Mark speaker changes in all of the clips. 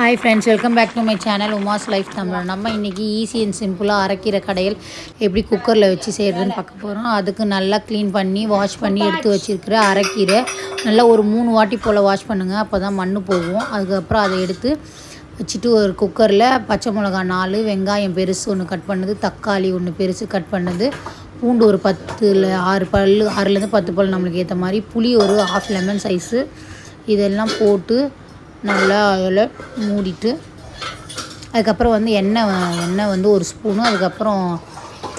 Speaker 1: Hi friends, welcome back to my channel Uma's Life Tamil. நம்ம இன்னைக்கு easy and சிம்பிளா அரைக்கீரை கடையல் எப்படி குக்கர்ல வச்சு செய்யறதுன்னு பார்க்க போறோம். அதுக்கு நல்லா க்ளீன் பண்ணி வாஷ் பண்ணி எடுத்து வச்சிருக்கிற அரைக்கீரை நல்லா ஒரு 3 வாட்டி போல வாஷ் பண்ணுங்க. அப்பதான் மண்ணு போகும். அதுக்கு அப்புறம் அதை எடுத்து வச்சிட்டு ஒரு குக்கர்ல பச்சை மிளகாய் 4, வெங்காயம் பெருசு ஒன்று கட் பண்ணது, தக்காளி ஒன்று பெருசு கட் பண்ணது, பூண்டு ஒரு 10 ல 6 பல் 6ல இருந்து 10 பல் நமக்கு ஏற்ற மாதிரி, புளி ஒரு 1/2 லெமன் சைஸு இதெல்லாம் போட்டு நல்லா அதில் மூடிட்டு அதுக்கப்புறம் வந்து எண்ணெய் வந்து ஒரு ஸ்பூனு, அதுக்கப்புறம்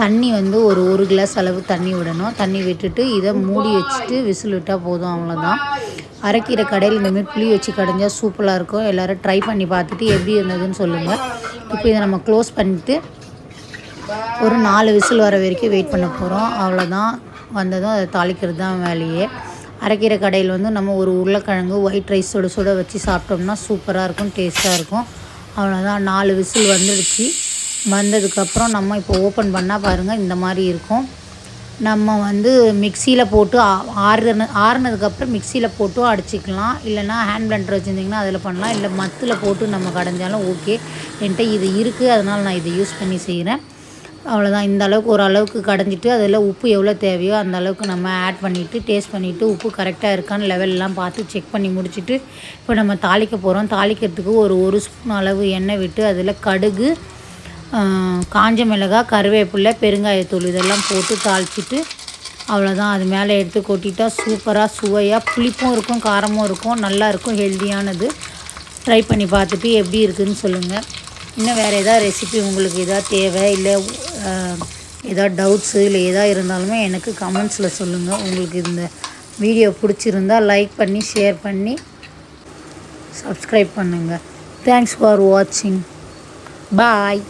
Speaker 1: தண்ணி வந்து ஒரு கிளாஸ் அளவு தண்ணி விடணும். தண்ணி விட்டுட்டு இதை மூடி வச்சுட்டு விசில் விட்டால் போதும், அவ்வளோதான். அரைக்கீரை கடையில் இந்தமாரி புளி வச்சு கடைஞ்சால் சூப்பராக இருக்கும். எல்லோரும் ட்ரை பண்ணி பார்த்துட்டு எப்படி இருந்ததுன்னு சொல்லுங்கள். இப்போ இதை நம்ம க்ளோஸ் பண்ணிவிட்டு ஒரு 4 விசில் வர வரைக்கும் வெயிட் பண்ண போகிறோம். அவ்வளோதான். வந்ததும் அதை தாளிக்கிறது தான் வேலையே. அரைக்கீரை கடையில் வந்து நம்ம ஒரு உருளைக்கிழங்கு ஒயிட் ரைஸ் சுட வச்சு சாப்பிட்டோம்னா சூப்பராக இருக்கும், டேஸ்ட்டாக இருக்கும். அவ்வளோதான். 4 விசில் வந்துடுச்சு. வந்ததுக்கப்புறம் நம்ம இப்போ ஓப்பன் பண்ணால் பாருங்கள், இந்த மாதிரி இருக்கும். நம்ம வந்து மிக்சியில் போட்டு ஆறுனதுக்கப்புறம் மிக்சியில் போட்டும் அடிச்சிக்கலாம். இல்லைனா ஹேண்ட் பிளெண்டர் வச்சுருந்திங்கன்னா அதில் பண்ணலாம். இல்லை மத்தில் போட்டு நம்ம கடைஞ்சாலும் ஓகே. என்கிட்ட இது இருக்குது, அதனால் நான் இதை யூஸ் பண்ணி செய்கிறேன். அவ்வளோதான். இந்த அளவுக்கு ஓரளவுக்கு கடைஞ்சிட்டு அதில் உப்பு எவ்வளோ தேவையோ அந்த அளவுக்கு நம்ம ஆட் பண்ணிவிட்டு டேஸ்ட் பண்ணிவிட்டு உப்பு கரெக்டாக இருக்கான்னு லெவல்லாம் பார்த்து செக் பண்ணி முடிச்சுட்டு இப்போ நம்ம தாளிக்க போகிறோம். தாளிக்கிறதுக்கு ஒரு ஸ்பூன் அளவு எண்ணெய் விட்டு அதில் கடுகு, காஞ்ச மிளகாய், கருவேப்பிலை, பெருங்காயத்தூள் இதெல்லாம் போட்டு தாளிச்சிட்டு அவ்வளோதான். அது மேலே எடுத்து கொட்டிட்டா சூப்பராக சுவையாக புளிப்பும் இருக்கும், காரமும் இருக்கும், நல்லாயிருக்கும், ஹெல்த்தியானது. ட்ரை பண்ணி பார்த்துட்டு எப்படி இருக்குதுன்னு சொல்லுங்கள். இன்னும் வேறு எதாவது ரெசிபி உங்களுக்கு எதாவது தேவை, இல்லை எதாவது டவுட்ஸு இல்லை எதாக இருந்தாலுமே எனக்கு கமெண்ட்ஸில் சொல்லுங்கள். உங்களுக்கு இந்த வீடியோ பிடிச்சிருந்தால் லைக் பண்ணி ஷேர் பண்ணி சப்ஸ்கிரைப் பண்ணுங்கள். தேங்க்ஸ் ஃபார் வாட்சிங். பாய்.